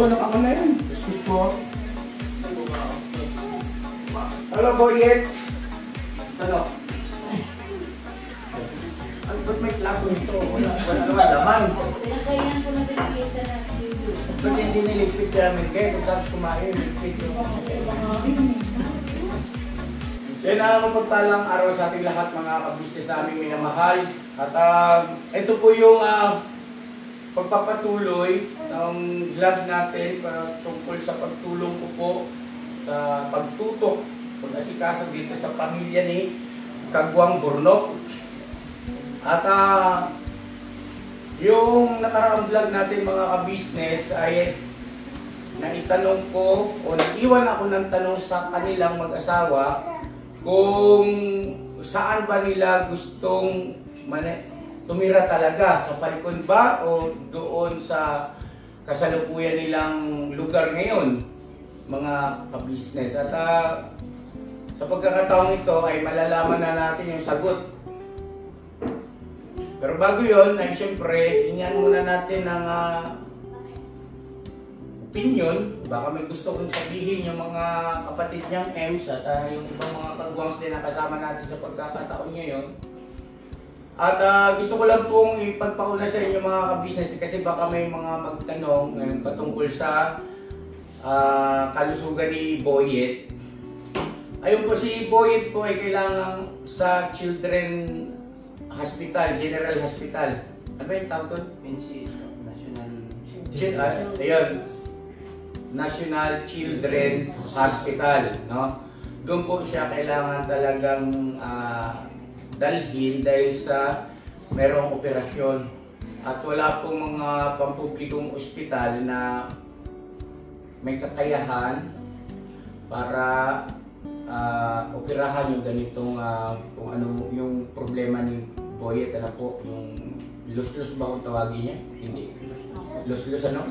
Oo, nakaka na yan. Excuse po. Hello, Boyet. Ano? Ano ba't may plato nito? Wala naman laman. Pinagkainan ko na pinagkita na video. Ba't hindi niligpit namin kayo? Kung tapos kumain, niligpit yung so yun na mapagpalang araw sa ating lahat mga kabisnes sa aming minamahal. At ito po yung pagpapatuloy ng vlog natin tungkol sa pagtulong ko po sa pagtutok, pag-asikaso dito sa pamilya ni Kagwang Burnok. At yung nakaraang vlog natin mga kabisnes ay naitanong ko o nag-iwan ako ng tanong sa kanilang mag-asawa kung saan ba nila gustong tumira talaga, sa Falcon ba o doon sa kasalukuyan nilang lugar ngayon, mga kabisnes. At sa pagkakataong ito ay malalaman na natin yung sagot. Pero bago yun, ay siyempre, hingan muna natin ng opinion. Baka may gusto kong sabihin yung mga kapatid niyang Ems at yung ibang mga kagwangs din na kasama natin sa pagkakataon ngayon. At gusto ko lang pong ipagpauna sa inyo mga kabisnes kasi baka may mga magtanong patungkol sa kalusugan ni Boyet. Ayun po, si Boyet po ay kailangan sa Children Hospital, General Hospital. Ano ba yung tawag doon? National Children Hospital, no? Doon po siya kailangan talagang dalhin dahil sa merong operasyon. At wala pong mga pampublikong ospital na may kakayahan para operahan yung ganitong kung ano yung problema ni Boyet. Ano po, yung lus-lus ba kung tawagin niya? Hindi. Lus-lus ano?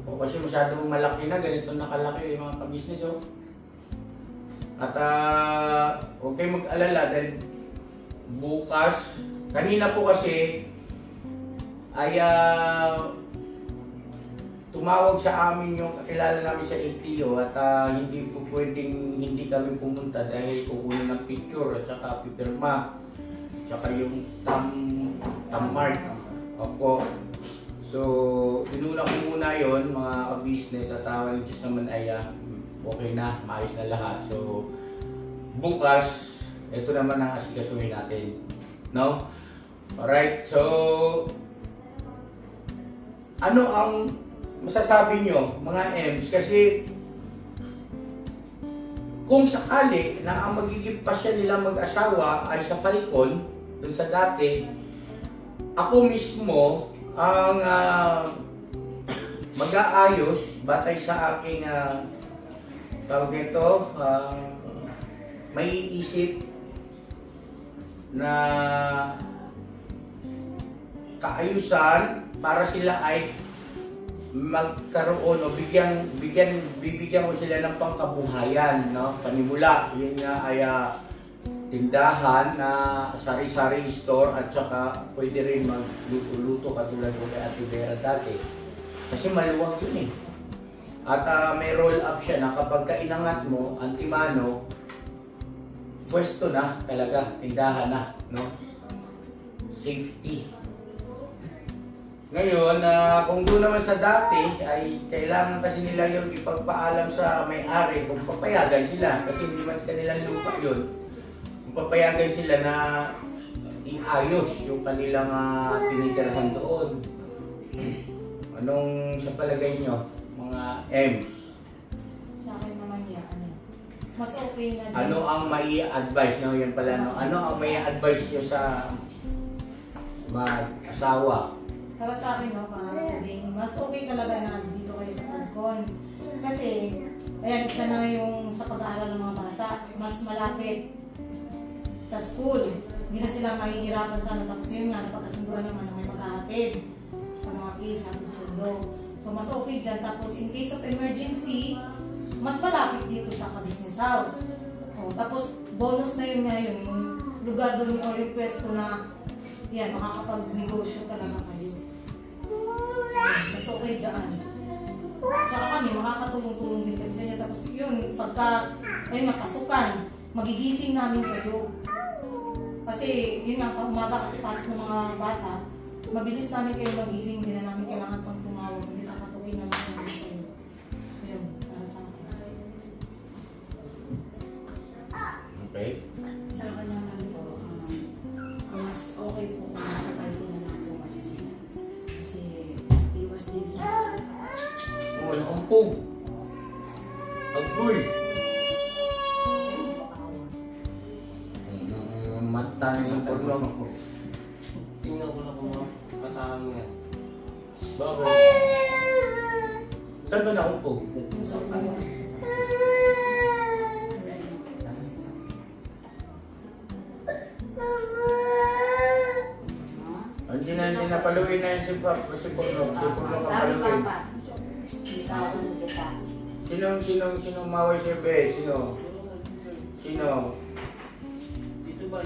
O kasi masyadong malaki na, ganito nakalaki yung mga kabisnes. Oh. At huwag kayong mag-alala dahil bukas, kanina po kasi ay tumawag sa amin yung kakilala namin sa LTO at hindi po pwedeng hindi kami pumunta dahil kukunin ng picture at saka pipirma at saka yung thumb mark. Opo. So, inuna ko muna yon mga ka-business at yung Diyos naman ay okay na, maayos na lahat. So, bukas, ito naman ang asikasuhin natin. No? Alright, so, ano ang masasabi nyo, mga Ems? Kasi, kung sakali na ang magiging pasya nilang mag-asawa ay sa Falcon, dun sa dati, ako mismo, ang mag-aayos batay sa aking tawag nito, may isip na kaayusan para sila ay magkaroon o bibigyan ko sila ng pangkabuhayan, no? Panimula, yun nga ay tindahan na sari-sari store at saka pwede rin magluto-luto katulad ko kay Ate Vera dati. Kasi maluwag yun eh. At may roll up siya na kapag kainangat mo, antimano, pwesto na talaga, tindahan na, no? Safety. Ngayon, kung doon naman sa dati, ay kailangan kasi nila yung ipagpaalam sa may-ari kung papayagan sila. Kasi hindi man kanilang lupa yun. Kung papayagan sila na iayos yung kanilang tinitirahan doon. Anong sa palagay nyo, mga Ems? Sa akin naman yan, mas okay na din. Ano ang mai-advise nyo? Yan pala, no? Ano ang mai-advise nyo sa mag-asawa? Para sa akin, no, para sabihin, mas okay talaga na dito kayo sa Falcon. Kasi, ayan, isa na yung sa pag-aaral ng mga bata, mas malapit sa school. Hindi na sila mahihirapan sana. Tapos yun nga, napagkasunduan naman ng may pagkahatid sa mga kids, sa sundo. So, mas okay dyan. Tapos, in case of emergency, mas malapit dito sa ka-business house. O, tapos, bonus na yun ngayon, yung lugar doon o yung pwesto na yan, makakapag-negosyo talaga kayo. Mas okay dyan. Tsaka kami, makakatulong-tulong din kami sa inyo. Tapos yun, pagka, ayun nga, pasukan, magigising namin kayo. Kasi, yun nga, pag umaga kasi pasok ng mga bata, mabilis namin kayo magising, hindi na namin kailangan pang tumawag, hindi kakatukin namin kayo. Yun, para sa akin. Okay. Sa kanya naman po, mas okay po kung nasa palito na lang po kasi sila. Kasi, iwas din sa... Wala kang pog. Agoy. Matanin ng paglang ako. Tingnan ko na kung matahan nga. Bakit? Saan ba naumpog? So, ano? Hindi na paluin na yun si Pap. Si Purlong. Si Purlong ang paluin. Sinong maway si Be? Sino? Dito ba?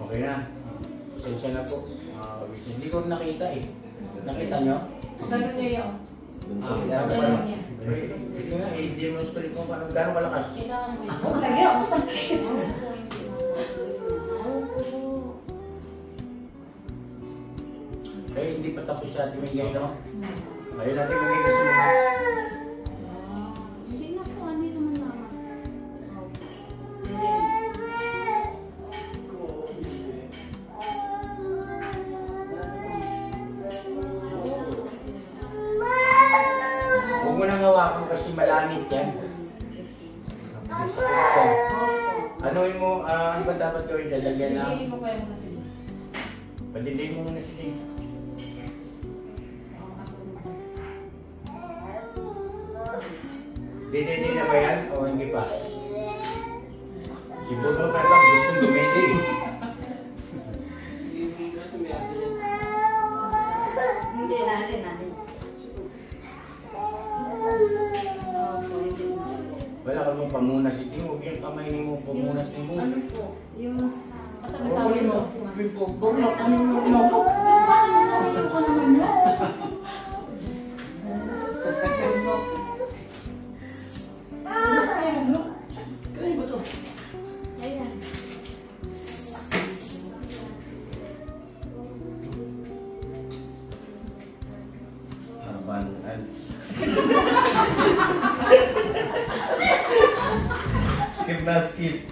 Okay na. Pasensya na po. Hindi ko nakita eh. Nakita nyo? Ganun niya yun. Ganun niya. Ito nga, i-demonstrate mo paano gano'ng kalakas. Ako lagi ako sakit. Eh, hindi pa tapos sa ating mga no? Ayaw natin magiging sa mga. Hindi na po, hindi naman naman. Huwag mo nang hawakan kasi malanit yan. Ano mo, ano ba dapat gawin? Lalagyan na. Hindi mo kaya mo kasi. Palilin mo muna sige. Dede na ba yan o hindi pa? Si Bruno pa lang gustong dumede eh. Hindi na rin na. Opo, hindi na. Wala ka mong pamunas ito. Huwag yung kamay ni mo pamunas ni mo. Ano po? Yung... Masakit tawag Huwag sa mo. upuan. Huwag mo. Ano ko? Ano ka naman mo? Kaya ba ito? Ayan. Haban ads. Skip na skip.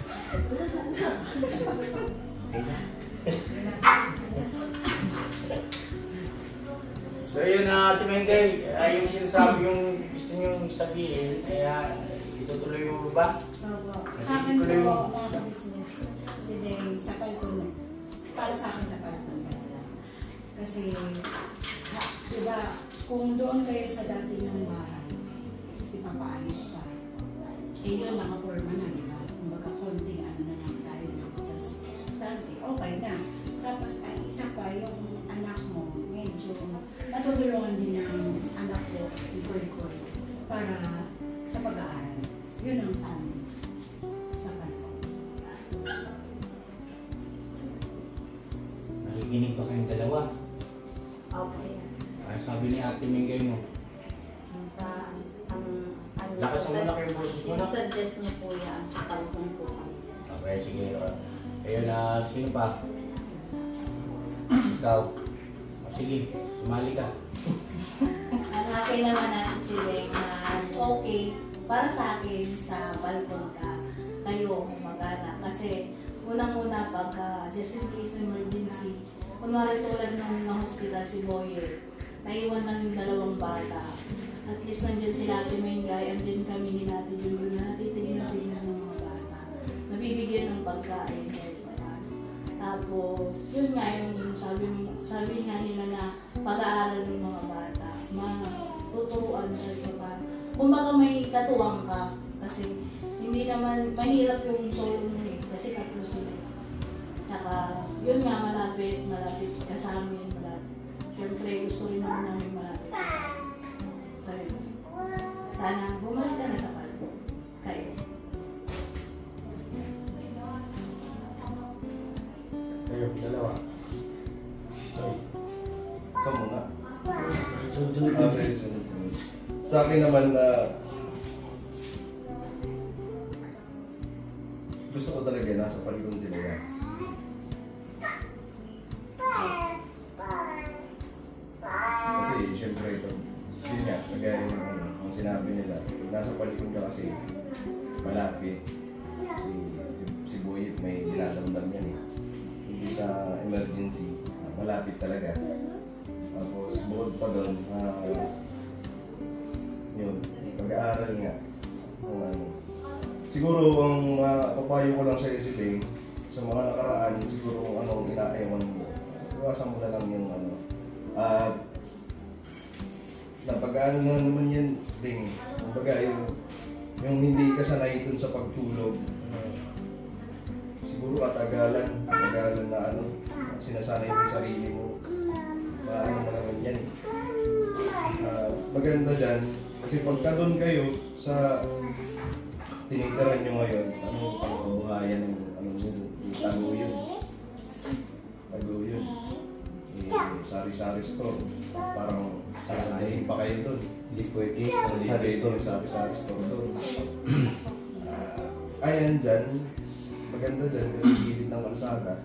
So yun na Timengay, yung sinasabi yung gusto nyo sabihin, kaya itutuloy mo ba? Sa akin po, mga business, kasi din sa Falcon, para sa akin sa Falcon talaga. Kasi, diba, kung doon kayo sa dati ng bahay, ipapaayos pa. Eh yun, nakaporma na, diba? Kumbaga, konting ano na lang tayo, just starting, okay na. Tapos, ang isa pa, yung anak mo, medyo matutulungan din ng anak ko, ikoy-ikoy, para sa pag-aaral. Yun ang sa amin. Sa Falcon. Nakikinig pa kayong dalawa. Opo, yan. Ay, sabi ni Ate Mingay mo. Yung sa... Ang Lakas mo na kayo boses mo na. yung suggest niyo po yan sa Falcon po. Okay, sige. Ayun na, sino pa? Ikaw. Sige, sumali ka. Ang akin naman natin si Beng, mas okay para sa akin sa balkon ka, kayo mag-anak. Kasi unang-una pag just in case emergency, kunwari tulad ng hospital si Boyer, naiwan lang yung dalawang bata. At least nandyan sila Ate Mengay, andyan kami ni Nati Julie na natitignan-tignan ng mga bata. Nabibigyan ng pagkain kahit paano. Tapos, yun nga yung sabi nga nila na pag-aaral ng mga bata, matuturuan siya pa. Kumbaga may katuwang ka kasi hindi naman mahirap yung solo mo eh, kasi tatlo sila. Tsaka, yun nga malapit ka sa amin, malapit. Siyempre, gusto rin naman namin malapit ka sa amin. Sana bumalik ka na sa palco. Kayo. Kayo, dalawa. Okay. ka muna. Sunod-sunod na. Okay, sunod-sunod. Sa akin naman gusto ko talaga nasa palikon sila yan. Kasi syempre ito, yun nga, kagaya yung sinabi nila, pag nasa palikon ka kasi malapit. Si Boyet may dinadamdam yan eh. Hindi sa emergency, malapit talaga. Tapos bukod pa doon, yun, pag-aaral nga. Siguro ang papayo ko lang sa Ding, sa mga nakaraan, siguro kung anong inaayawan mo, iwasan mo na lang yung at napag-ano na naman yan, Ding. Kumbaga yung hindi ka sanay dun sa pagtulog, siguro katagalan na sinasanay mo yung sarili mo. Ano mo naman yan. Maganda dyan, kasi pagka doon kayo sa tinitaran nyo ngayon, anong pangkabuhayan yung taguyod. Sari-sari store. Parang sasandahin pa kayo doon. Hindi pwede. Sari-sari store doon. Ayan dyan, maganda dyan kasi gilid ng kalsada.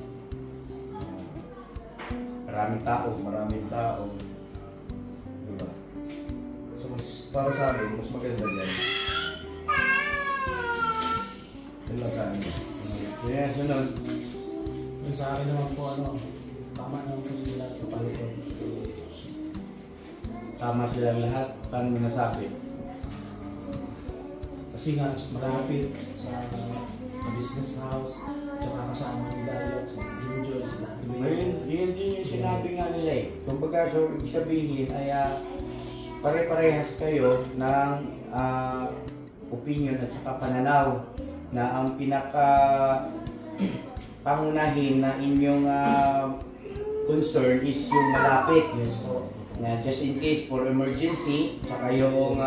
Maraming tao. Diba? So para sa amin, mas maganda dyan. Yun lang sa amin. Kaya sunod. Yung sa akin naman po, tama naman po sila sa palikon. Tama silang lahat. Paano mo nasabi? Kasi nga, malapit sa business house, tsaka kasama ni Dayat, sa Junjun, sa Ngayon, yun din yung sinabi nga nila eh. Kumbaga, so ibig sabihin ay pare-parehas kayo ng opinion at saka pananaw na ang pinaka pangunahin na inyong concern is yung malapit. Yes po. Na just in case for emergency, saka yung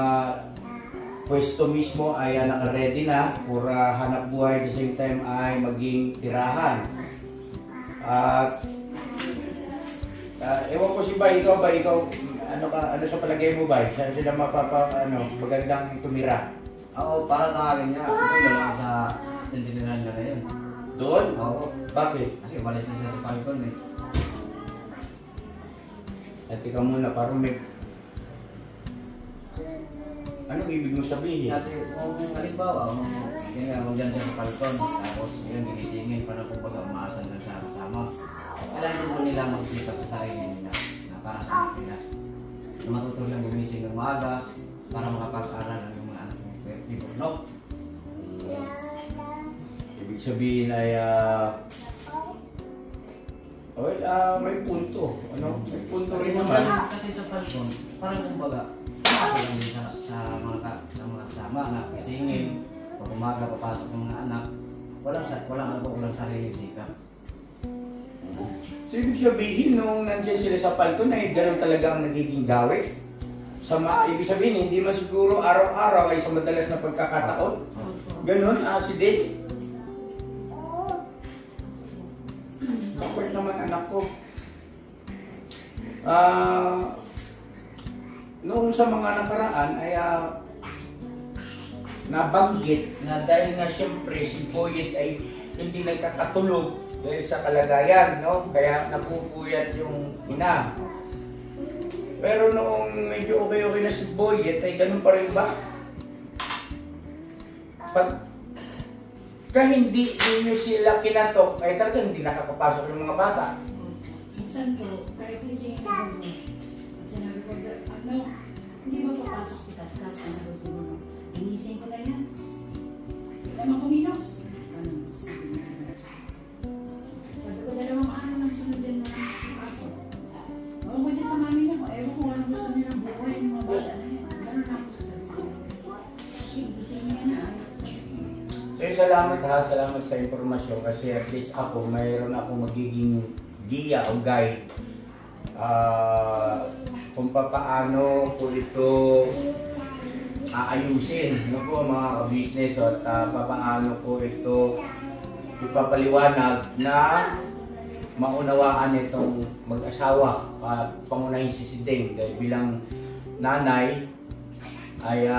pwesto mismo ay naka-ready na for hanap buhay, at the same time ay maging tirahan. At ewan ko si Bay, ikaw ano sa palagay mo Bay? Saan sila magandang tumira? Oo, para sa akin niya, doon lang sa tinitirahan niya ngayon. Doon? Oo. Bakit? Kasi umalis na sila sa Palikon eh. At ikaw muna, parang may... Anong ibig mo sabihin? Kasi kung halimbawa, yun nga, magdyan siya sa Palikon, tapos yun, ginisingin para kumbaga umaasan lang sa kasama. Kailangan din mo nila mag-isipat sa sarili nila na para sa anak nila. Na matutuloy lang gumising ng maaga para makapag-aral ng mga anak mo. No? Ibig sabihin ay... may punto. May punto Kasi rin naman. kasi sa Palikon, parang kumbaga, umaasan lang din sa mga kasama na gisingin. Pag umaga, papasok ng mga anak, walang sariling sikap. So ibig sabihin, nung nandiyan sila sa Palikon ay gano'n talaga ang nagiging gawi? Ibig sabihin, hindi man siguro araw-araw ay sa madalas na pagkakataon. Ganon, accident. Backward naman anak ko. Noong sa mga nakaraan ay nabanggit na dahil nga siyempre si Boyet ay hindi nagkakatulog dahil sa kalagayan, no? Kaya napupuyat yung ina. Pero noong medyo okay na si Boyet ay ganun pa rin ba? Hindi ninyo sila kinatok, ay talagang hindi nakakapasok yung mga bata. Minsan po, kahit gisingin ko mo, sinabi ko, hindi ba papasok si Katkat? Ang sagot ko mo, inising ko na yan. Hindi naman kuminos. Ganun, sasabihin ko. Sabi ko, dalawang araw nang sunod din na pasok. Ewan ko dyan sa mami niya, ewan ko anong gusto nilang buhay yung mga bata na yan. Ganun na ako sasabihin ko. Kasi gisingin niya na. So salamat salamat sa impormasyon kasi at least ako, mayroon ako magiging giya o guide kung paano po ito aayusin, no po mga ka-business, at paano po ito ipapaliwanag na maunawaan itong mag-asawa, pangunahin si Ding dahil bilang nanay ay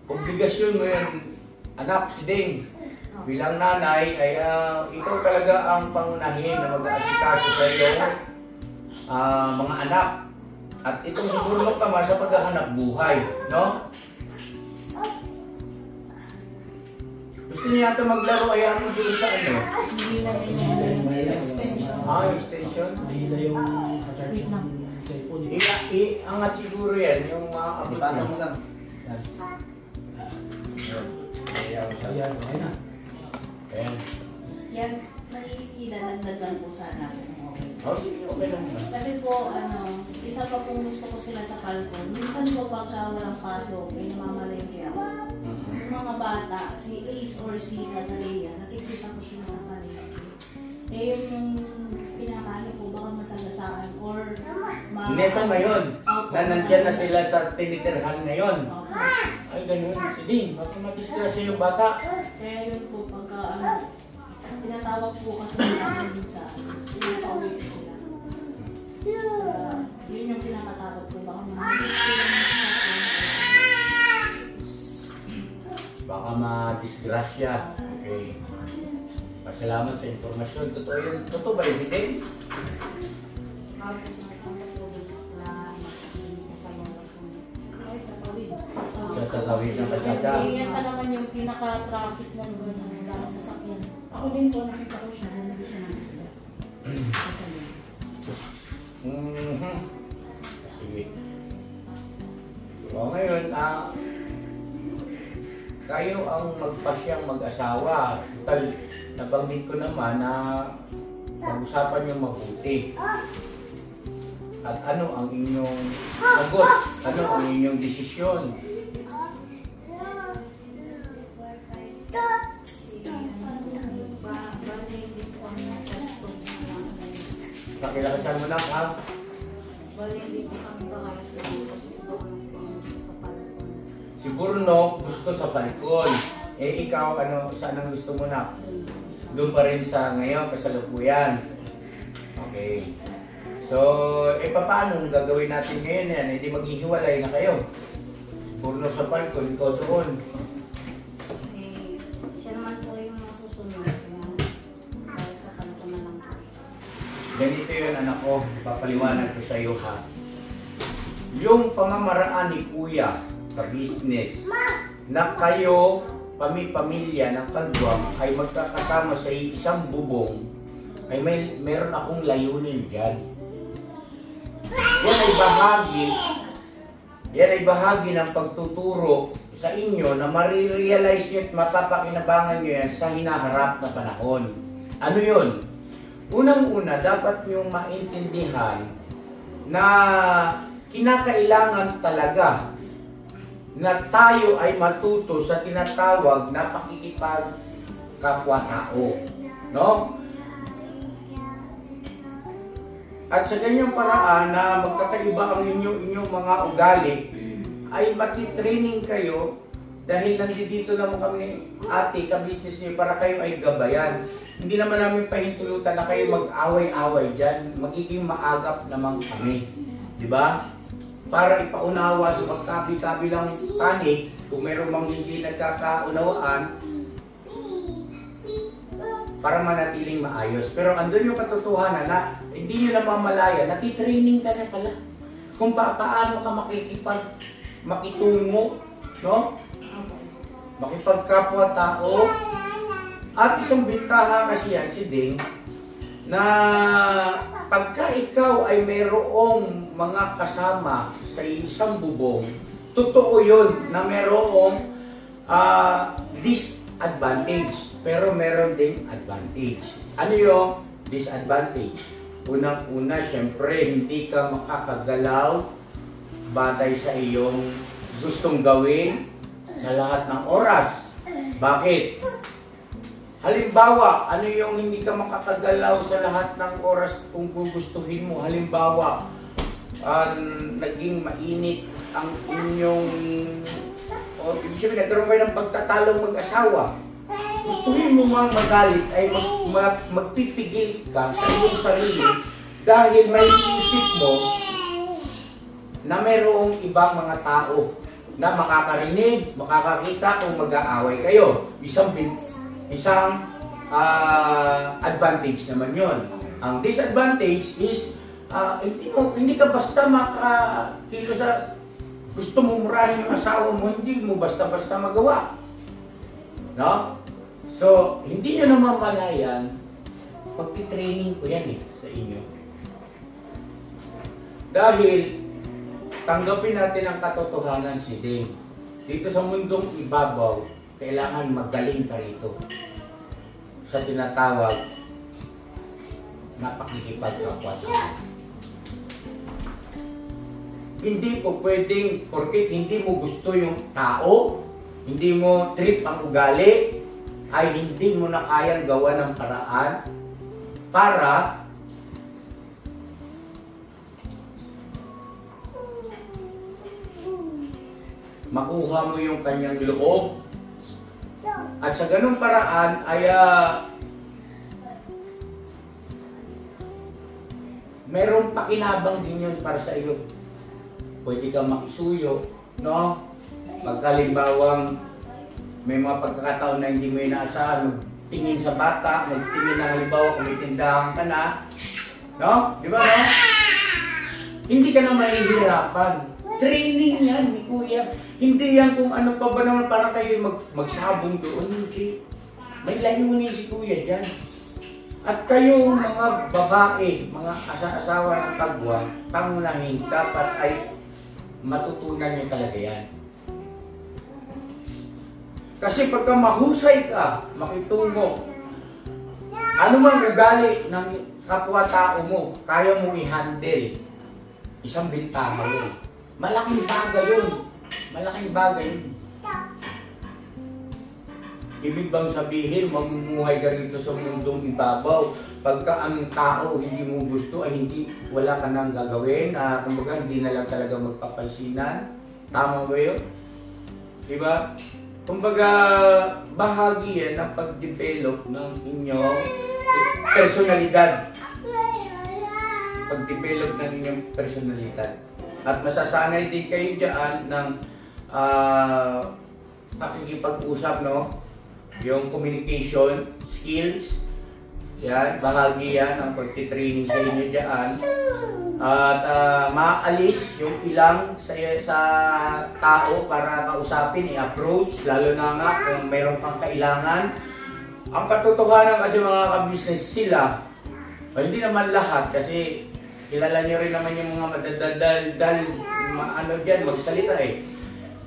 obligasyon mo yun, anak si Ding. Bilang nanay ay ikaw talaga ang pangunahin na mag-aasikaso sa iyong mga anak. At itong siguro naman sa paghahanap buhay, no? Gusto niya ito maglaro, ayaw mo dito sa ano? Hindi na yung extension. Extension? Mahila yung charge ng cellphone. Angat siguro yan, yung mga Bata mo lang. Ayan, okay na. Ayan. Yan, may ilalagdag lang po sana ako. Sige, okay lang. Kasi po, isa pa pong gusto ko sila sa Falcon. Minsan po pagka walang pasok, may namamalengke ako. Yung mga bata, si Ace or si Catalea, nakikita ko sila sa palengke. Eh yung pinakaano po, baka masagasaan or Neto ngayon, Opo. na nandyan na sila sa tinitirhan ngayon. Opo. Ay, ganun. Si Ding, baka matisgrasya yung bata. Kaya yun po, pagka tinatawag po kasi nila din sa pinapauwi ko sila. Yun yung pinakatakot ko. Baka mamahit sila ng Baka madisgrasya. Okay. Pasalamat sa informasyon. Totoo yun. Totoo ba yun si Ding? Sa tatawid ng kalsada. Yan pa naman yung pinaka-traffic ng mga sasakyan. Ako din po, nakita ko siya, nandito siya ng isla. Sige. So ngayon, kayo ang magpasyang mag-asawa. Total, nabanggit ko naman na pag-usapan yung mabuti. At ano ang inyong sagot? Ano ang inyong desisyon? Pakilakasan mo na, ha? Si Bruno gusto sa Falcon. Eh ikaw, saan ang gusto mo na? Doon pa rin sa ngayon, kasalukuyan. Okay. So, paano gagawin natin ngayon yan? Hindi maghihiwalay na kayo. Si Bruno sa Falcon, ikaw doon. Siya naman po yung masusunod. Dahil sa kanto na lang po. Ganito yun, anak ko. Papaliwanag ko sa iyo, ha? Yung pamamaraan ni Kuya sa business na kayo, pamilya ng Kagwang ay magkakasama sa isang bubong, ay meron akong layunin dyan. Yan ay bahagi ng pagtuturo sa inyo na marirealize nyo at mapapakinabangan nyo yan sa hinaharap na panahon. Ano yun? Unang-una, dapat nyo maintindihan na kinakailangan talaga na tayo ay matuto sa tinatawag na pakikipagkapwa-tao. No? At sa ganyang paraan na magkakaiba ang inyong mga ugali, ay matitraining kayo dahil nandito naman kami ate, ka-business niyo, para kayo ay gabayan. Hindi naman namin pahintulutan na kayo mag-away-away dyan. Magiging maagap naman kami. Diba? Para ipaunawa sa magkabi-kabilang panig, kung meron mang hindi nagkakaunawaan, para manatiling maayos. Pero andun yung katotohanan na hindi nyo namamalaya, natitraining ka na pala. Kung paano ka makitungo, no? Makipagkapwa-tao. At isang bintaha kasi yan, si Ding, na pagka ikaw ay mayroong mga kasama sa isang bubong, totoo yun na mayroong disadvantage. Pero meron ding advantage. Ano yung disadvantage? Unang-una, syempre, hindi ka makakagalaw batay sa iyong gustong gawin sa lahat ng oras. Bakit? Halimbawa, ano yung hindi ka makakagalaw sa lahat ng oras kung gugustuhin mo? Halimbawa, naging mainit ang inyong... ibig sabihin, nagkaroon kayo ng pagtatalong mag-asawa. gustuhin mo mang magalit ay magpipigil ka sa iyong sarili dahil may isip mo na mayroong ibang mga tao na makakarinig, makakakita kung mag-aaway kayo. Isang advantage naman yon. Ang disadvantage is hindi ka basta makakilo sa gusto mo murahin yung asawa mo, hindi mo basta-basta magawa. No? So, hindi nyo naman malayan, pagtitraining ko yan sa inyo. Dahil, tanggapin natin ang katotohanan si Ding. Dito sa mundong ibabaw, kailangan magaling ka rito. Sa tinatawag na pakikipagkapwa sa akin. Hindi po pwedeng, porket hindi mo gusto yung tao, hindi mo trip ang ugali, ay hindi mo na kayang gawa ng paraan para makuha mo yung kanyang loob. At sa ganung paraan ay merong pakinabang din yun para sa iyo. Pwede kang makisuyo, no? Pagkalimbawang may mga pagkakataon na hindi mo inaasahan, magtingin sa bata, magtingin na halimbawa kung may tindahan ka na, no? Di ba, no? Hindi ka na mahihirapan. Training yan ni Kuya. Hindi yan kung ano pa ba naman para kayo magsabong doon. Hindi. May layunin si Kuya dyan. At kayo mga babae, mga asawa ng kagwa, pangunahin, dapat ay matutunan nyo talaga yan. Kasi pagka mahusay ka, makitungo, ano mang ugali ng kapwa-tao mo, kaya mong i-handle, isang bintaha yun. Malaking bagay yun. Malaking bagay yun. Ibig bang sabihin, mamumuhay ka rito sa mundong ibabaw, pagka ang tao hindi mo gusto ay wala ka nang gagawin, kumbaga hindi na lang talaga magpapansinan. Tama ba yun? Diba? Kumbaga, bahagi yan ng pag-develop ng inyong personalidad. Pag-develop ng inyong personalidad. At masasanay din kayo dyan ng pakikipag-usap, no? Yung communication skills, yan, bahagi yan ang pagtitraining sa inyo dyan. At maalis yung ilang sa tao para kausapin, i-approach, lalo na nga kung mayroon pang kailangan. Ang katotohanan kasi mga ka-business sila, hindi naman lahat kasi kilala nyo rin naman yung mga madadaldal, ano dyan, magsalita eh.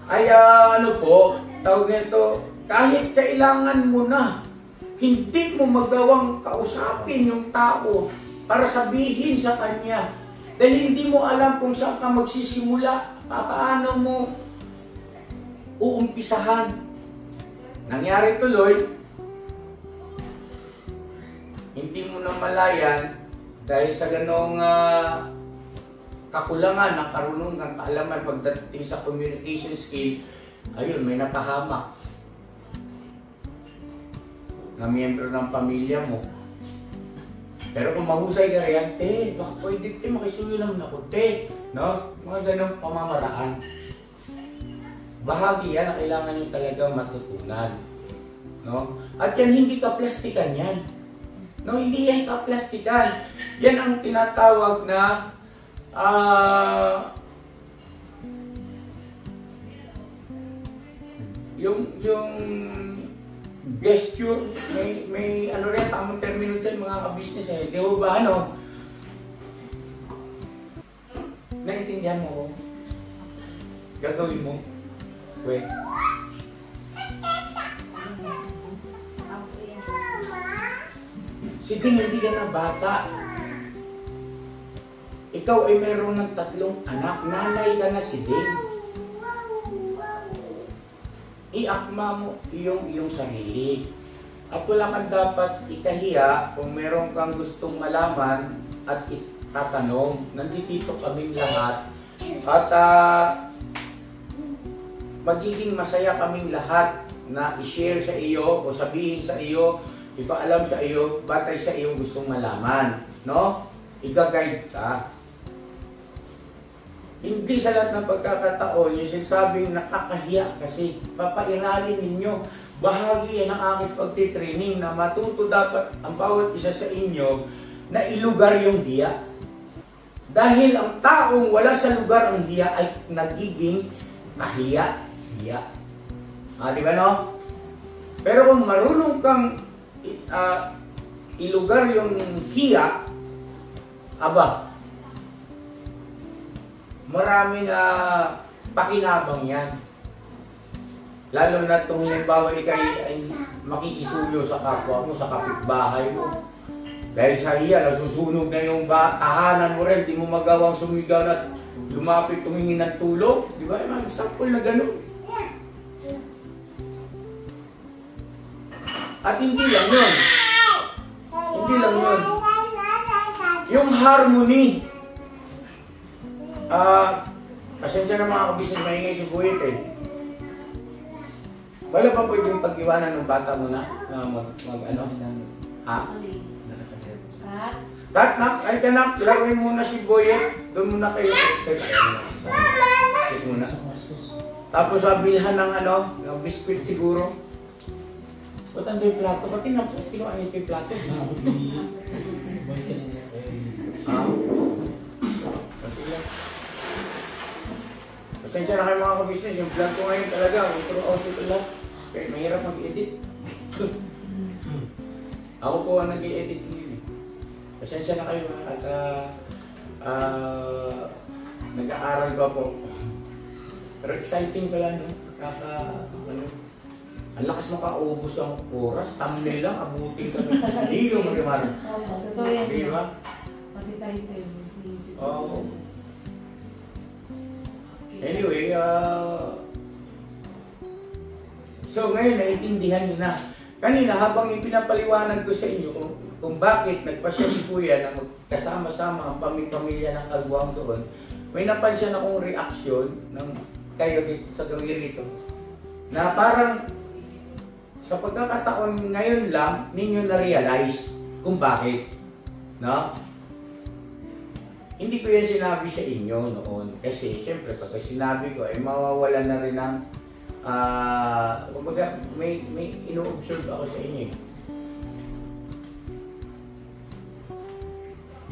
Ay ano po, tawag nito, kahit kailangan mo na, hindi mo magawang kausapin yung tao para sabihin sa kanya. Dahil hindi mo alam kung saan ka magsisimula, paano mo uumpisahan. Nangyari tuloy, hindi mo na malayan dahil sa ganong kakulangan ng karunungan, kaalaman pagdating sa communication skill, ayun, may napahamak na miyembro ng pamilya mo. Pero kung mahusay ka rin, baka pwede makisuyo naman ako, no? Mga ganong pamamaraan. Bahagi yan na kailangan nyo talagang matutunan, no? At yan, hindi ka plastikan yan. No, hindi yan ka plastikan. Yan ang tinatawag na yung gesture, may ano rin, tamang termino dyan mga ka-business eh. Di ba ano? Naintindihan mo ko? Gagawin mo? Wait. Si Ding, hindi ka na bata. Ikaw ay meron ng 3 anak. Nanay ka na si Ding. Iakma mo iyong sarili. At wala kang dapat ikahiya kung meron kang gustong malaman at itatanong. Nandito kaming lahat. At magiging masaya kaming lahat na i-share sa iyo o sabihin sa iyo, ipaalam sa iyo, batay sa iyong gustong malaman. No? I-guide ka. Hindi sa lahat ng pagkakataon, yung sinasabing nakakahiya kasi papairalin ninyo. Bahagi yan ng aking pagtitraining na matuto dapat ang bawat isa sa inyo na ilugar yung hiya. Dahil ang taong wala sa lugar ang hiya ay nagiging kahiya-hiya. Di ba no? Pero kung marunong kang ilugar yung hiya, aba, maraming pakinabang yan. Lalo na itong halimbawa ay makikisuyo sa kapwa mo, sa kapitbahay mo. Dahil sa hiya, nasusunog na yung tahanan mo rin, di mo magawang sumigaw na lumapit tumingin ng tulong. Di ba? May example na gano'n. At hindi lang yun. Hindi lang yun. Yung harmony. Pasensya na mga kabisnes, maingay si Buhit eh. Wala pa pwedeng pag-iwanan ng bata mo na mag-ano? Ha? Kat, nak, ay ka nak, lagay muna si Buhit. Doon muna kayo. Kiss muna. Tapos bilhan ng ng biscuit siguro. Ba't yung plato? Ba't kinuha niyo yung plato? Pasensya na kayo mga kabisnes, yung vlog ko ngayon talaga, throughout ito lang. Kaya mahirap mag-edit. Ako po ang nag-i-edit ngayon. Pasensya na kayo at nag-aaral pa po. Pero exciting pala, no? Ang lakas makaubos ang oras, thumbnail lang, abutin ka ng hindi yung marimari. Totoo yan. Di ba? Pati title. Oo. Anyway, so ngayon naiintindihan nyo na. Kanina habang ipinapaliwanag ko sa inyo kung bakit nagpasya si Kuya na magkasama-sama ang pamilya ng Kagwang doon, may napansin akong reaksyon ng kayo dito sa gawin rito na parang sa pagkakataon ngayon lang ninyo na-realize kung bakit. No? Hindi ko yan sinabi sa inyo noon kasi siyempre pag sinabi ko ay mawawala na rin ng kumbaga may ino-observe ako sa inyo.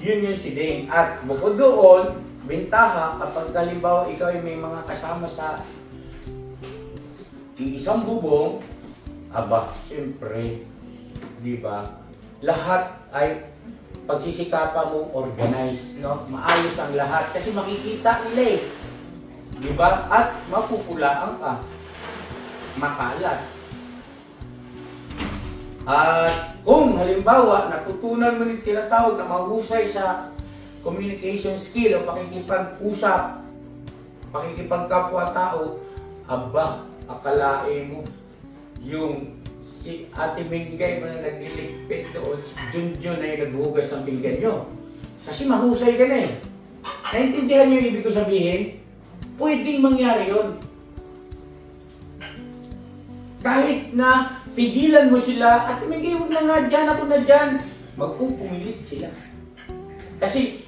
Yun yung si Dane. At bukod doon, bentaha kapag halimbawa ikaw ay may mga kasama sa isang bubong, aba, siyempre, di ba? Lahat ay pagsisikapan mong organize, no? Maayos ang lahat kasi makikita nila eh. Di ba? At mapupulaan ka. Makalat. At kung halimbawa natutunan mo yung tinatawag na mahusay sa communication skill o pakikipag-usap, pakikipagkapwa-tao, aba, akalain mo yung si Ate Mingay mo na nagliligpit doon, si Junjun na yung naghugas ng pinggan nyo. Kasi mahusay ka na eh. Naintindihan nyo yung ibig ko sabihin? Pwedeng mangyari yun. Kahit na pigilan mo sila, Ate Mingay, huwag na nga dyan, ako na dyan. Magpupumilit sila. Kasi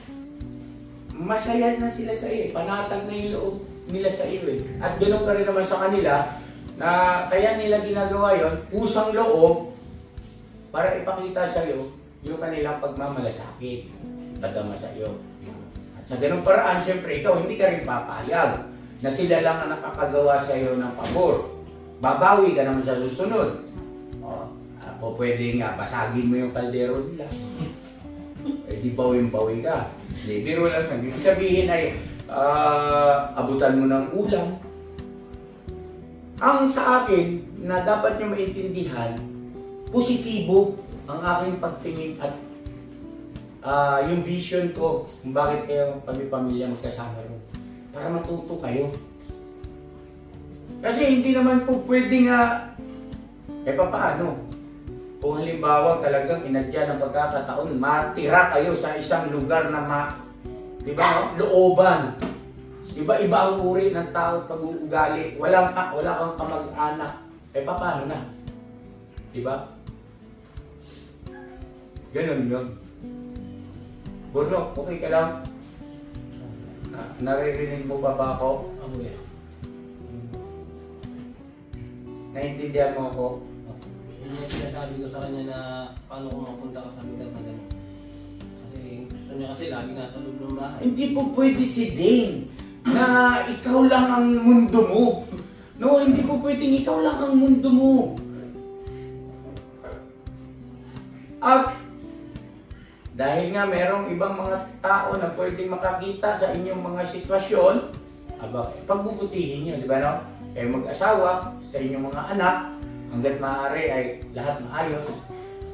masaya na sila sa iyo. Panatag na yung loob nila sa iyo eh. At ganoon ka rin naman sa kanila na kaya nila ginagawa yon, kusang loob para ipakita sa iyo yung kanilang pagmamalasakit, pagdama sa iyo. At sa ganung paraan, siyempre ikaw hindi ka rin papayag na sila lang ang nakakagawa sa iyo ng pabor. Babawi ka naman sa susunod. O pwede nga basagin mo yung kaldero nila. Eh di bawin-bawi ka. Hindi, biro lang yan. Ibig sabihin ay abutan mo ng ulam. Ang sa akin na dapat nyo maintindihan, positibo ang aking pagtingin at yung vision ko kung bakit kayo pamilya magkasama rin. Para matuto kayo. Kasi hindi naman po pwede nga, papaano? Kung halimbawa talagang inadya ng pagkakataon, matira kayo sa isang lugar na diba, looban. Iba-iba ang uri ng tao at pag-uugali. Wala kang kamag-anak. paano na? Diba? Ganun yun. Bruno, okay ka lang? Naririnig mo ba ako? Ako yan. Naintindihan mo ako? Yun yung sinasabi ko sa kanya na paano kung mapunta ka sa lugar na gano'n. Kasi gusto niya kasi lagi nasa loob ng bahay. Hindi po pwede si Dane na ikaw lang ang mundo mo. No, hindi po pwedeng ikaw lang ang mundo mo. At dahil nga merong ibang mga tao na pwedeng makakita sa inyong mga sitwasyon, pagbubutihin nyo, di ba no? Kayo mag-asawa, sa inyong mga anak, hanggat maaari ay lahat maayos.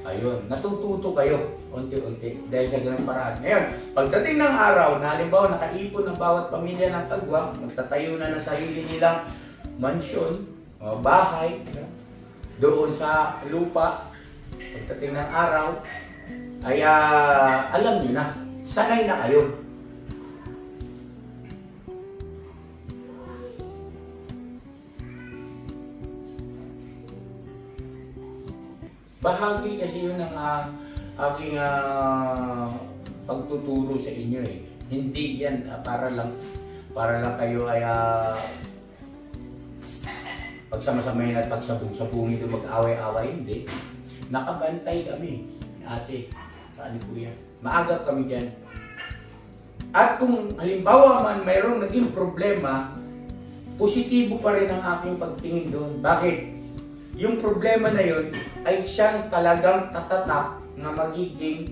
Ayun, natututo kayo unti-unti dahil sa ganung paraan. Ngayon, pagdating ng araw na halimbawa nakaipon ng bawat pamilya ng kagwang, magtatayo na ng sarili nilang mansyon, bahay, doon sa lupa, pagdating ng araw, ay alam nyo na, sanay na kayo. Bahagi kasi yun ng aking pagtuturo sa inyo eh. Hindi yan para lang kayo ay pagsamasamayin at pagsabong-sabungin ito mag-away-away. Hindi. Nakabantay kami, ate, saan po yan. Maagap kami dyan. At kung halimbawa man mayroong naging problema, positibo pa rin ang aking pagtingin doon. Bakit? Yung problema na yun ay siyang talagang tatatak na magiging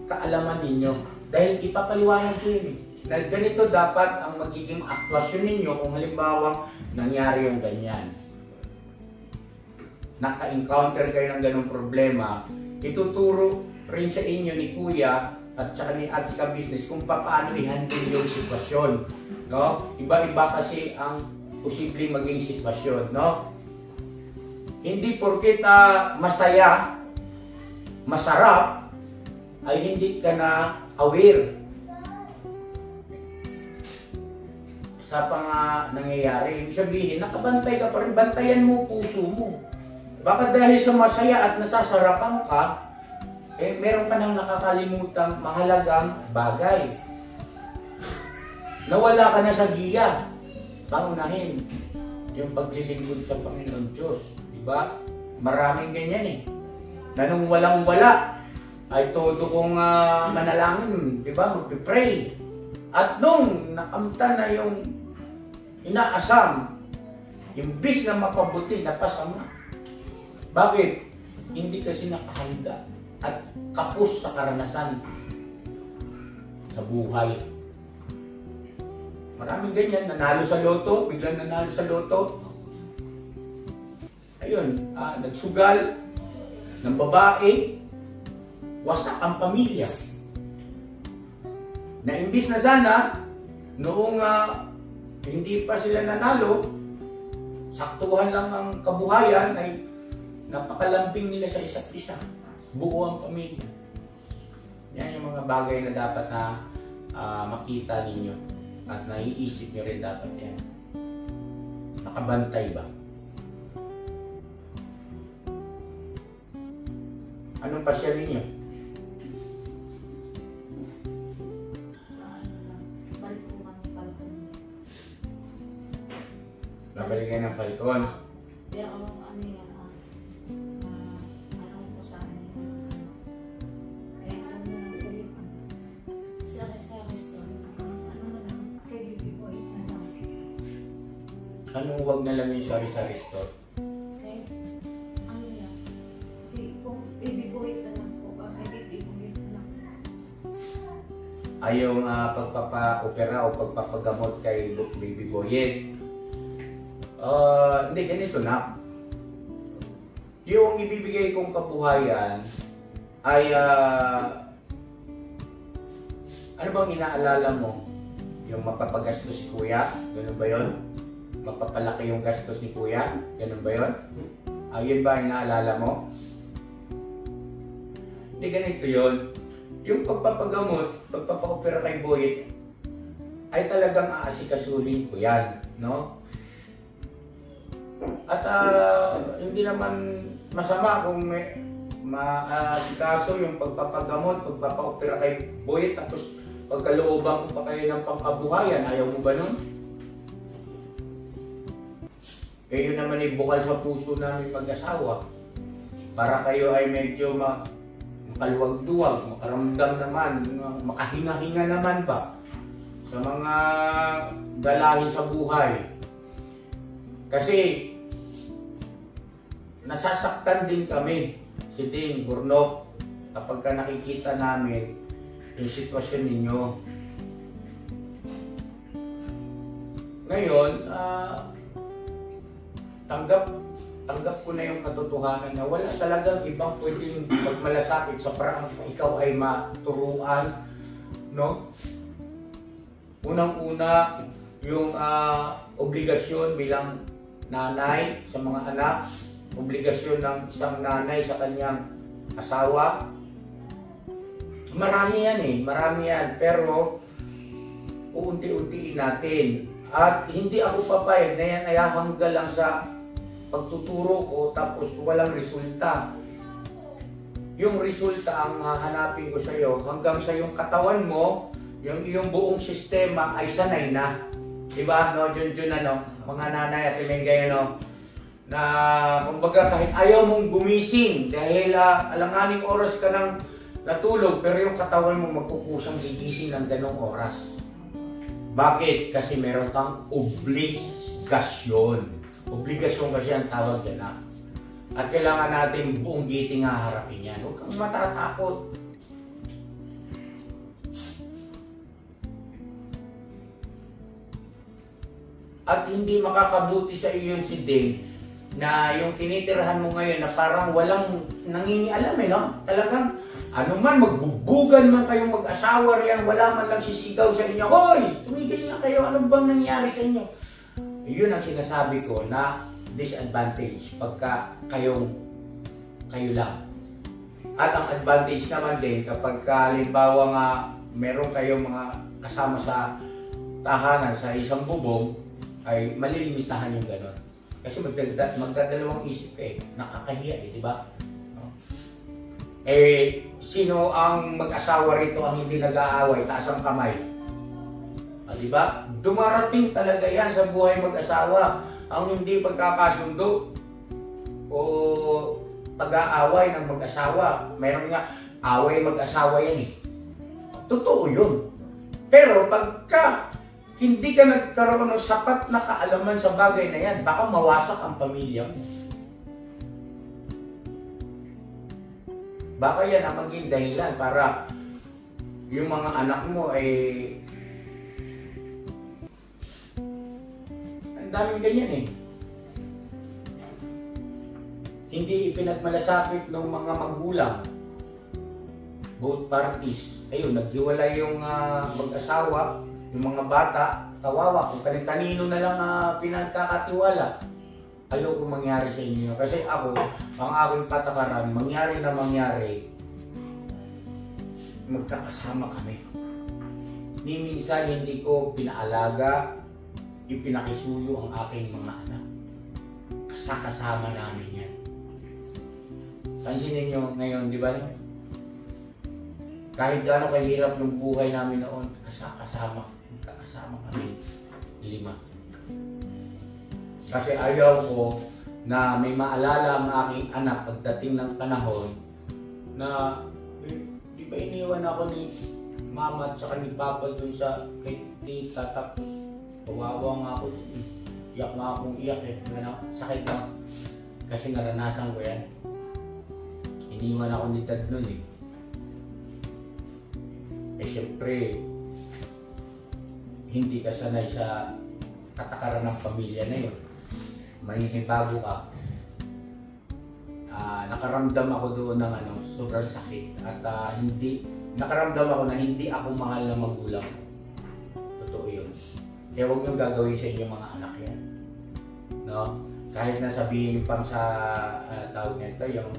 kaalaman ninyo. Dahil ipapaliwanag ko yun. Na ganito dapat ang magiging aktwasyon ninyo kung halimbawa nangyari yung ganyan. Naka-encounter kayo ng ganong problema, ituturo rin sa inyo ni Kuya at saka ni Ate Ka Business kung paano i-handle yung sitwasyon. No? Iba-iba kasi ang posibleng maging sitwasyon. No? Hindi porket masaya, masarap, ay hindi ka na aware sa nangyayari. Ibig sabihin, nakabantay ka pa rin, bantayan mo puso mo. Baka dahil sa masaya at nasasarapan ka, meron ka nang nakakalimutang mahalagang bagay. Nawala ka na sa giya. Pangunahin yung paglilingkod sa Panginoon Diyos. Diba? Maraming ganyan eh. Na nung walang-wala, ay todo kong manalangin, diba? Magpipray. At nung nakamta na yung inaasam, yung bis na mapabuti, napasama. Bakit? Hindi kasi nakahanda at kapos sa karanasan sa buhay. Maraming ganyan, nanalo sa loto, biglang nanalo sa loto. Ayun, nagsugal ng babae, wasak ang pamilya. Na imbis na sana, noong hindi pa sila nanalo, saktuhan lang ang kabuhayan, ay napakalambing nila sa isa't isa. Buo ang pamilya. Yan yung mga bagay na dapat na makita ninyo at naiisip nyo rin dapat yan. Nakabantay ba? Anong pasya ninyo? Sa ano lang, balkon. Nabalikan ng Falcon. Di ako ano yan, ano ko sa akin. Kaya ano na ko yung sa restaurant, ano na lang, kay Bibi Boy na lang. Anong wag na lang yung sari-sari store? Okay? Ano yan? Si kung Bibi Boy na lang po, kay Bibi Boy na lang. Ay yung pagpapa-opera o pagpapagamot kay Baby Boyet. Hindi, ganito na. Yung ibibigay kong kabuhayan ay ano bang inaalala mo? Yung mapapagastos si Kuya? Ganun ba yun? Mapapalaki yung gastos ni Kuya? Ganun ba yun? Yun ba inaalala mo? Hindi, ganito yun. Yung pagpapagamot, pagpapa-opera kay Boyet ay talagang aasikasuhin ko yan, no? At hindi naman masama kung may kaso yung pagpapagamot, pagpapaopera kay Boyet, tapos pagkalooban ko pa kayo ng pangkabuhayan, ayaw mo ba nun? Eh yun naman ay bukal sa puso namin mag-asawa. Para kayo ay medyo makaluwag-duwag, makaramdam naman, makahinga-hinga naman ba sa mga dalahin sa buhay. Kasi nasasaktan din kami, si Ding, Burnok, kapag ka nakikita namin yung sitwasyon ninyo. Ngayon, tanggap ko na yung katotohanan na wala talagang ibang pwedeng magmalasakit sa parang ikaw ay maturuan, no? Unang-una, yung obligasyon bilang nanay sa mga anak, obligasyon ng isang nanay sa kanyang asawa. Marami yan, pero uunti-untiin natin. At hindi ako papayag na yan ay hanggang lang sa pagtuturo ko tapos walang resulta. Yung resulta ang hahanapin ko sa iyo hanggang sa yung katawan mo, yung iyong buong sistema ay sanay na. Diba? No, Junjun, ano? Mga nanay at imengay, no? Na kumbaga kahit ayaw mong gumising dahil alanganing oras ka nang natulog pero yung katawan mo magkukusang gigising ng ganong oras. Bakit? Kasi meron kang obligasyon. Obligasyon kasi ang tawag yan, ha? At kailangan natin buong giting haharapin yan. Huwag kang matatakot. At hindi makakabuti sa iyo yun si Ding na yung tinitirahan mo ngayon na parang walang nangingialam, no? Talagang ano man, magbubugan man kayong mag-asawa riyan, wala man lang sisigaw sa inyo, hoy, tumigil nga kayo, ano bang nangyari sa inyo? Yun ang sinasabi ko na disadvantage pagka kayo lang. At ang advantage naman din kapag halimbawa nga meron kayong mga kasama sa tahanan sa isang bubong, ay malilimitahan yung gano'n. Kasi magdadalawang isip ka nakakahiya di ba? No? Sino ang mag-asawa rito ang hindi nag-aaway? Taas ang kamay. Di ba? Dumarating talaga yan sa buhay mag-asawa. Ang hindi pagkakasundo o pag-aaway ng mag-asawa. Meron nga, away mag-asawa yan Totoo yun. Pero pagka hindi ka nagkaroon ng sapat na kaalaman sa bagay na yan, baka mawasak ang pamilya mo. Baka yan ang maging dahilan para yung mga anak mo ay ang daming ganyan Hindi ipinagmalasakit ng mga magulang. Both parties. Ayun, naghiwalay yung mag-asawa. Yung mga bata, kawawa, kung kanino na lang pinagkakatiwala. Ayoko mangyari sa inyo. Kasi ako, ang aking patakaran, mangyari na mangyari, magkakasama kami. Ni minsan hindi ko pinaalaga, ipinakisuyo ang aking mga anak. Kasama namin yan. Pansinin nyo ngayon, di ba? Kahit gaano kahirap yung buhay namin noon, kasama kami 5. Kasi ayaw ko na may maalala ang aking anak pagdating ng panahon na di ba iniwan ako ni mama at saka ni papa dun sa kay tita tapos kawawa nga ako iyak nga akong iyak sakit na kasi naranasan ko yan. Iniwan ako ni dad nun syempre hindi ka sanay sa katakaran ng pamilya na yun. Maninibago ka. Nakaramdam ako doon ng sobrang sakit at nakaramdam ako na hindi ako mahal na magulang. Totoo yun. Kaya huwag nyo gagawin sa inyong mga anak yan. No? Kahit na sabihin pang sa tawag nito, yung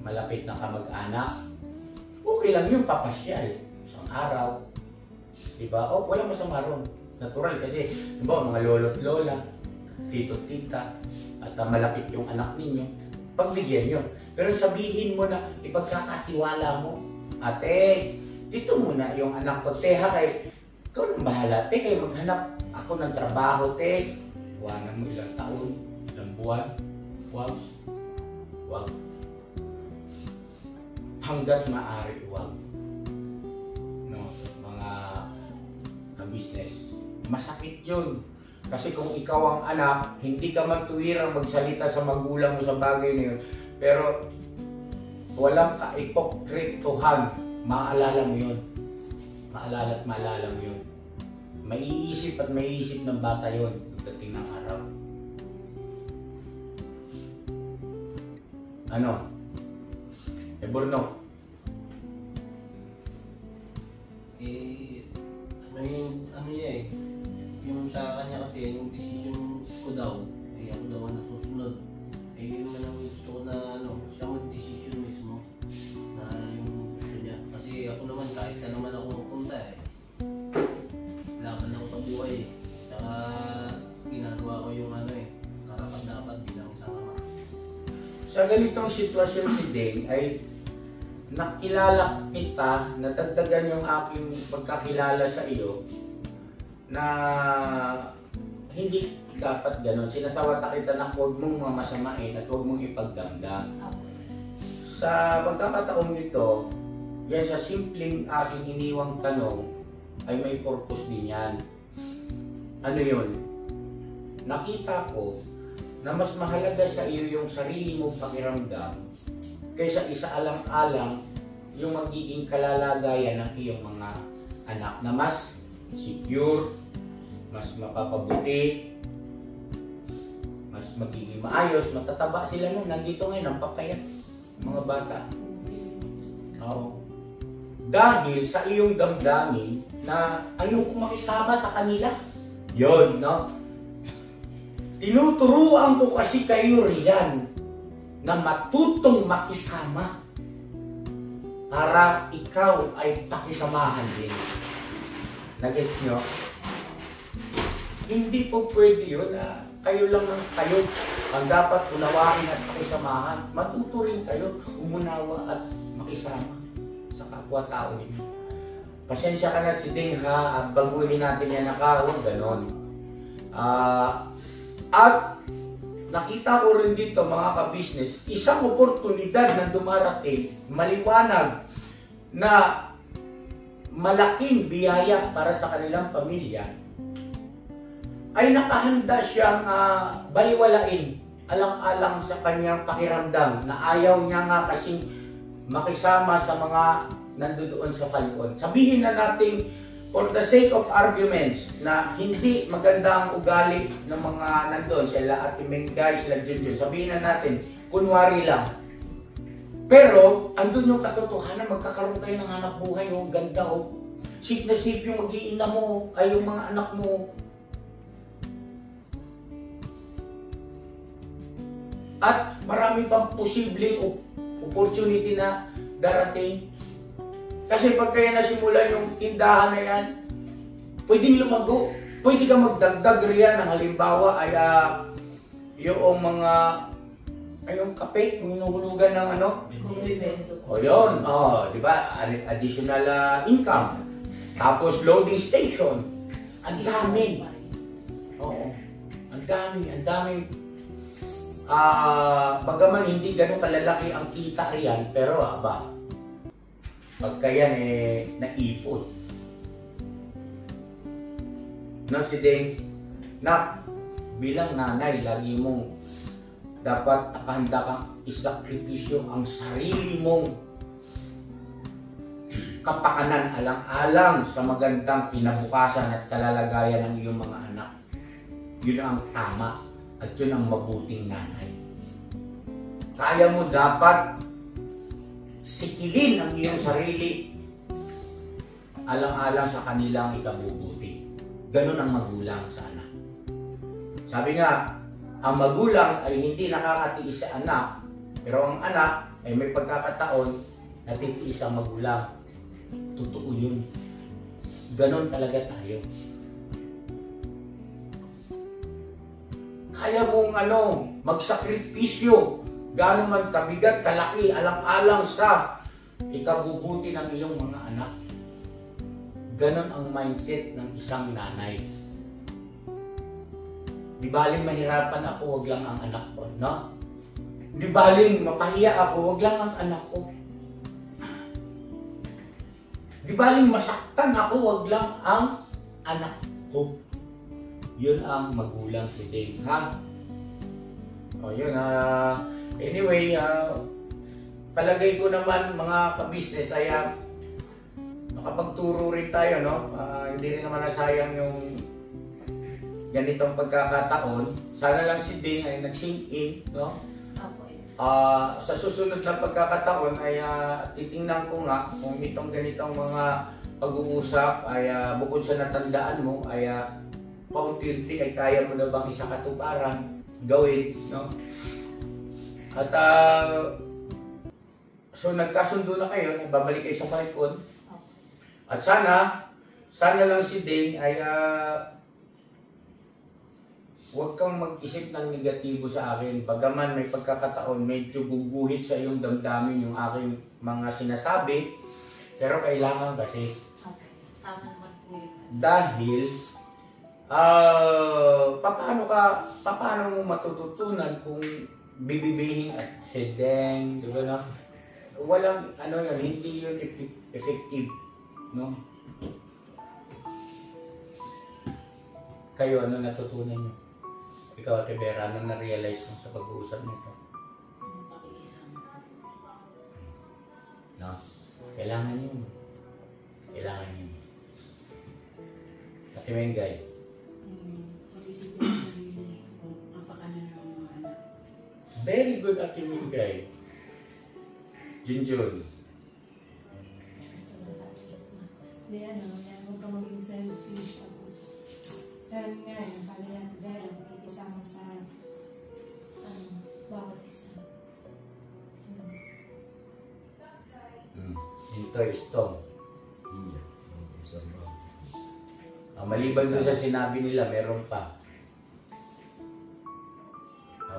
malapit na kamag-anak, okay lang yung papasyal. Isang araw. Diba? Walang masama ron. Natural kasi, diba, mga lolo't lola, tito-tita, at malapit yung anak ninyo, pagbigyan nyo. Pero sabihin mo na, ipagkakatiwala mo, ate, dito muna yung anak ko, te, ha, kay, ikaw nang bahala, te, kayo maghanap ako ng trabaho, te. Iwanan mo ilang taon, ilang buwan, wag. Hanggat maaari, wag. No, mga business. Masakit yun. Kasi kung ikaw ang anak, hindi ka man tuwirang magsalita sa magulang mo sa bagay na yun. Pero walang ka-ipokritohan. Maalala mo yun. Maalala at maalala mo yun. Maiisip at maiisip ng bata yun pagdating ng araw. Ano? Borno? Ano niya yung sa kanya kasi, yung decision ko daw, ako daw ang nasusunod. Yun na lang gusto ko na, siya mag-decision mismo na yung gusto niya. Kasi ako naman, kahit saan naman ako mapunta laban ako sa buhay Tsaka, ginagawa ko yung karapat-dapat bilang isang ama. Sa ganitong sitwasyon si Deng ay nakilala kita, nadagdagan yung aking pagkakilala sa iyo na hindi dapat ganon. Sinasawata kita na huwag mong mamasamain at huwag mong ipagdamdam. Sa pagkakataong ito, yan sa simpleng aking iniwang tanong ay may purpose din yan. Ano yun? Nakita ko na mas mahalaga sa iyo yung sarili mong pakiramdam kaysa isaalang-alang yung magiging kalalagayan ng iyong mga anak na mas secure, mas mapapabuti, mas magiging maayos, matataba sila nun. Nandito ngayon ang papayat, mga bata. Oo. Dahil sa iyong damdamin na ayoko makisama sa kanila. Yun, no? Tinuturuan ko kasi kayo riyan na matutong makisama para ikaw ay pakisamahan din. Nagets nyo? Hindi po pwede yun na kayo lang ang kayo ang dapat unawain at pakisamahan. Matuto rin kayo umunawa at makisama sa kapwa-tao ninyo. Pasensya ka na si Ding ha, at baguhin natin yan na kahon, ganon. At nakita ko rin dito mga ka-business, isang oportunidad na dumarating, maliwanag na malaking biyaya para sa kanilang pamilya, ay nakahanda siyang baliwalain alang-alang sa kanyang pakiramdam na ayaw niya nga kasing makisama sa mga nandoon sa Falcon. Sabihin na natin for the sake of arguments na hindi maganda ang ugali ng mga nandoon, sila Ate Mengay, sila Junjun. Sabihin na natin, kunwari lang. Pero, andun yung katotohanan, magkakaroon kayo ng hanap buhay, ganda Sip na sip yung mag-iina mo, ay yung mga anak mo. At marami pang posibleng opportunity na darating. Kasi pag kaya nasimulan yung tindahan na yan, pwedeng lumago. Pwede ka magdagdag riyan ng halimbawa ay yung mga yung kape, yung hinuhulugan ng o yun, di ba? Additional income. Tapos loading station. Ang dami. Oo. Ang dami. Bagaman hindi ganun kalalaki ang kita riyan, pero pagka yan naipon. No, si Deng, bilang nanay, lagi mong dapat nakahanda kang isakripisyo ang sarili mong kapakanan alang-alang sa magandang kinabukasan at kalalagayan ng iyong mga anak. Yun ang tama at yun ang mabuting nanay. Kaya mo dapat sikilin ang iyong sarili alang-alang sa kanilang ikabubuti. Ganun ang magulang sa anak. Sabi nga, ang magulang ay hindi nakakatiis sa anak, pero ang anak ay may pagkakataon na titiis ang magulang. Totoo yun. Ganun talaga tayo. kaya mong magsakripisyo, gaano man kabigat, kalaki, alang-alang sa ikabubuti ng iyong mga anak. Ganon ang mindset ng isang nanay. Di baling mahirapan ako, wag lang ang anak ko, no? Di baling mapahiya ako, wag lang ang anak ko. Di baling masaktan ako, wag lang ang anak ko. Yun ang magulang si Dave, ha? O yun, anyway, palagay ko naman mga ka-business ay nakapagturo rin tayo, no? Hindi rin naman nasayang yung ganitong pagkakataon. Sana lang si Ding ay nag-sink in, no? Sa susunod na pagkakataon ay titingnan ko nga kung itong ganitong mga pag-uusap ay bukod sa natandaan mo ay paunti-unti ay kaya mo na bang isa katuparan gawin, no? At so nagkasundo na kayo, babalik kayo sa Falcon. At sana lang si Ding ay huwag kang mag-isip ng negatibo sa akin. Bagaman may pagkakataon, medyo guguhit sa iyong damdamin yung aking mga sinasabi. Pero kailangan kasi. Okay. Tama naman po yun. Dahil, paano mo matututunan kung bibibihin at sedeng, di ba na? Walang, hindi yun effective, no? Kayo, natutunan nyo? Ikaw, Ate Vera, ano na-realize mo sa pag-uusap nito? No? Kailangan yun. Ate Mengay. Pag-isipin sa sarili kung napakanan ng mga anak. Very good, Ate Mengay. Junjun. Hindi, huwag ka maging selfish. Tapos, yung sabi natin, Vera, makikisama sa bawat isa. Ito, Stong. Maliban doon sa sinabi nila, meron pa.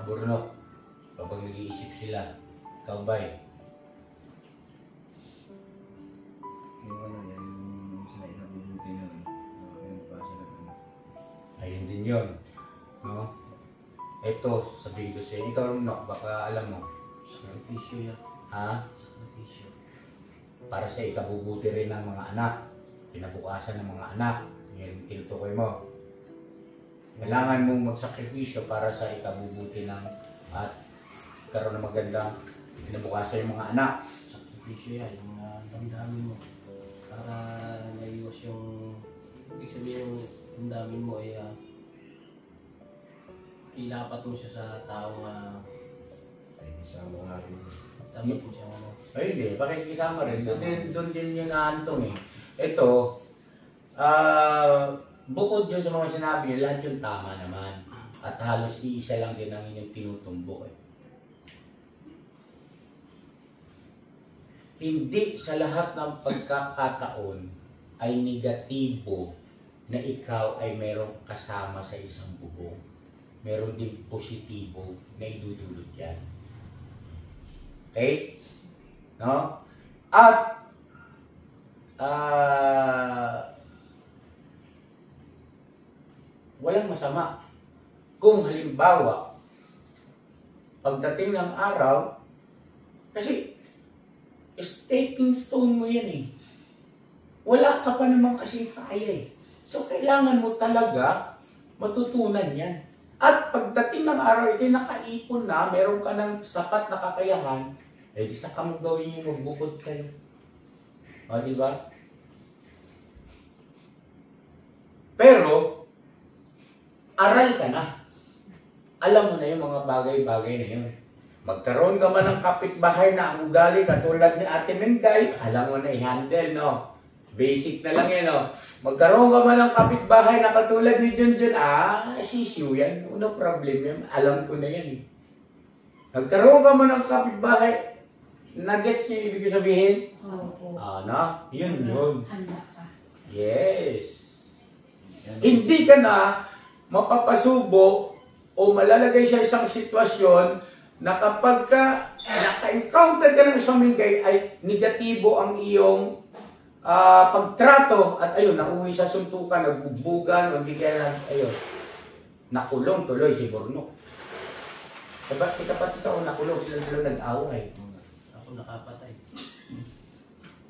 Burnok. Kapag nag-iisip sila, kaubay. Ayun din yun. No? Ito, sabihin ko sa'yo. Ikaw, Runok, baka alam mo. Sakripisyo yan. Ha? Sakripisyo. Para sa ikabubuti rin ng mga anak. Pinabukasan ng mga anak. Yan, tinutukoy mo. Kailangan mong magsakripisyo para sa ikabubuti ng at karoon ng magandang pinabukasan yung mga anak. Sakripisyo yan. Yung damdamin mo. Para naiwas yung ibig sabihin yung damdamin mo ay ilapat mo siya sa taong Isama nga rin. dapat mo siya Ay, hindi. Pakikisama rin. Doon din yung naantong eh. Ito, bukod yun sa mga sinabi niya, lahat yung tama naman. At halos iisa lang din ang inyong tinutumbok eh. Hindi sa lahat ng pagkakataon ay negatibo na ikaw ay merong kasama sa isang bubong. Meron din positibo na idudulot yan. Okay? No? At walang masama kung halimbawa pagdating ng araw, kasi stepping stone mo yan eh. Wala ka pa naman kasi kaya eh. So kailangan mo talaga matutunan yan. At pagdating ng araw, ito'y nakaipon na, meron ka ng sapat na kakayahan, eh di saka mong gawin yung magbukod kayo. O, diba? Pero, aral ka na. Alam mo na yung mga bagay-bagay na yun. Magkaroon ka man ng kapitbahay na ang ugali katulad ni Ate Mengay, alam mo na i-handle, no? Basic na lang yan, no? Magkaroon ka man ng kapitbahay na katulad ni Junjun, sisiw yan. No problem yan. Alam ko na yan, eh. Magkaroon ka man ng kapitbahay, na-gets niyo ibig sabihin? Oo. No? Yun. Handa ka. Yes. Hindi ka na mapapasubo o malalagay sa isang sitwasyon na kapag ka naka-encounter ka ng isang mingay ay negatibo ang iyong pagtrato at ayun, nauwi sa suntukan, nagbugbugan, magbigay ng ayun, nakulong tuloy si Borno. Ba't kapatid ako nakulong, sila dalawa nag-away? Ako nakapatay.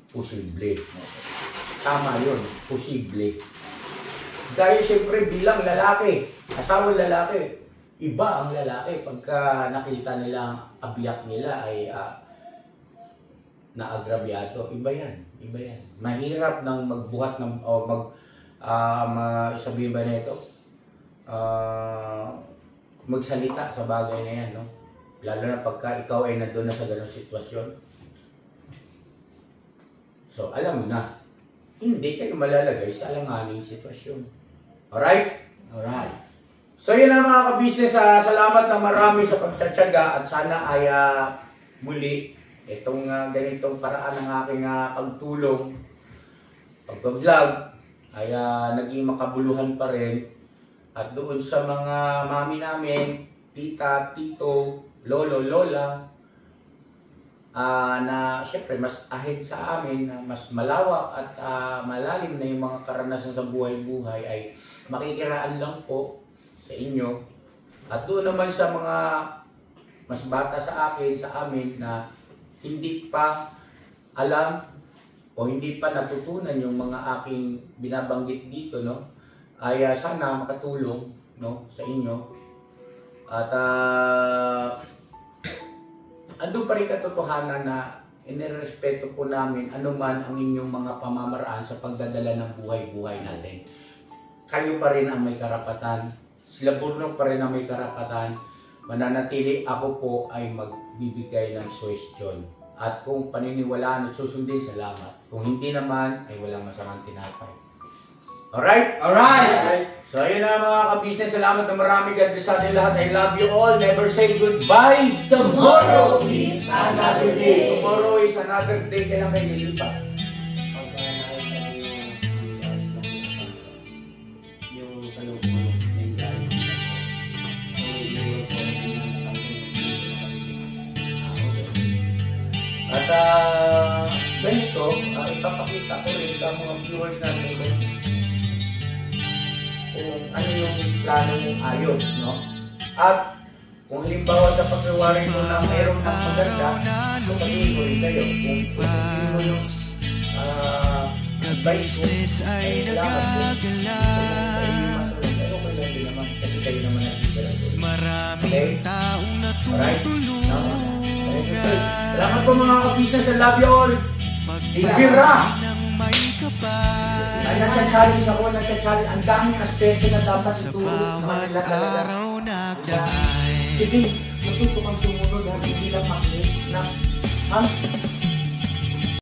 Posible. Tama yun, posible. Dahil siyempre bilang lalaki, asawang lalaki, iba ang lalaki pagka nakita nila ang abiyak nila ay naagrabyado. Iba yan, iba yan. Mahirap nang magbuhat ng, o sabihin ba na ito? Magsalita sa bagay na yan, no? Lalo na pagka ikaw ay nandun na sa ganong sitwasyon. So, alam mo na, hindi kayo malalagay sa alanganing sitwasyon. Alright? Alright. So, yun na mga ka-business. Salamat na marami sa pagtsatsaga at sana ay muli itong ganitong paraan ng aking pagtulong, pag-vlog ay naging makabuluhan pa rin. At doon sa mga mami namin, tita, tito, lolo, lola, na syempre mas ahead sa amin, mas malawak at malalim na yung mga karanasan sa buhay-buhay ay makikiraan lang po sa inyo. At doon naman sa mga mas bata sa akin, sa amin na hindi pa alam o hindi pa natutunan yung mga aking binabanggit dito, no? Ay sana makatulong, no, sa inyo. At andun pa rin katotohanan na inirespeto po namin anuman ang inyong mga pamamaraan sa pagdadala ng buhay-buhay natin. Kayo pa rin ang may karapatan, sila Borno pa rin ang may karapatan, mananatili, ako po ay magbibigay ng suggestion. At kung paniniwalaan at susundin, salamat. Kung hindi naman, ay walang masamang tinapay. Alright? Alright! So ayun na mga ka-business, salamat na marami. God bless sa atin lahat. I love you all. Never say goodbye. Tomorrow is another day. Tomorrow is another day. Kailan kayo nilipat? Pagka nakita yung sa loob ko, yung gano'n. At ganito, ipapakita ko rin sa mga viewers natin kung ano yung plano mong ayos, no? At kung halimbawa sa pagkawarin mo na mayroon kang maganda, sasabihin ko rin kayo. Kung sasabihin mo yung advice ko, ay lakas ko. Kung pero okay lang din naman, kasi kayo naman ang okay? Alright? Salamat po mga ka-business. I love you all. Ibira! Ay, nagka-challenge ako, nagka-challenge. Ang daming aspeto na dapat itulog sa kanila talaga. Sige, matuto kang